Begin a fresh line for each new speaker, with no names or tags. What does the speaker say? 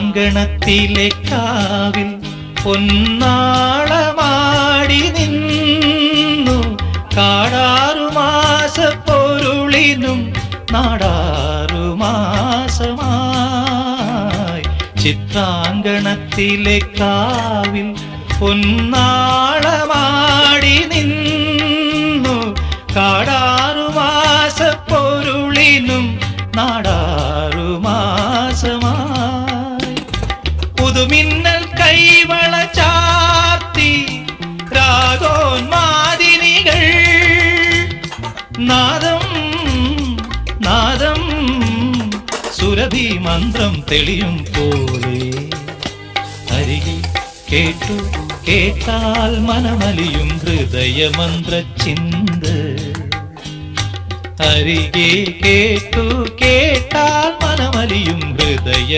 ചിത്രാങ്കണത്തിലെ കാവിൽ പൊന്നാളമാടി നിന്നു കാടാറുമാസ പൊരുളിനും നാടാറുമാസമായി. ചിത്രാങ്കണത്തിലെ കാവിൽ പൊന്നാളമാടി നിന്നു കാടാറുമാസ പൊരുളിനും നാടാറുമാസമായി. പുതുമിന്നൽ കൈവള ചാർത്തി രാഗോന്മാദിനികൾ നാദം നാദം സുരഭി മന്ത്രം തെളിയും പോലെ അരികിൽ കേട്ടു കേട്ടാൽ മനമലിയും ഹൃദയമന്ത്ര ചിന്ത. അരികെ കേട്ടു കേട്ടാൽ മനമലിയും ഹൃദയ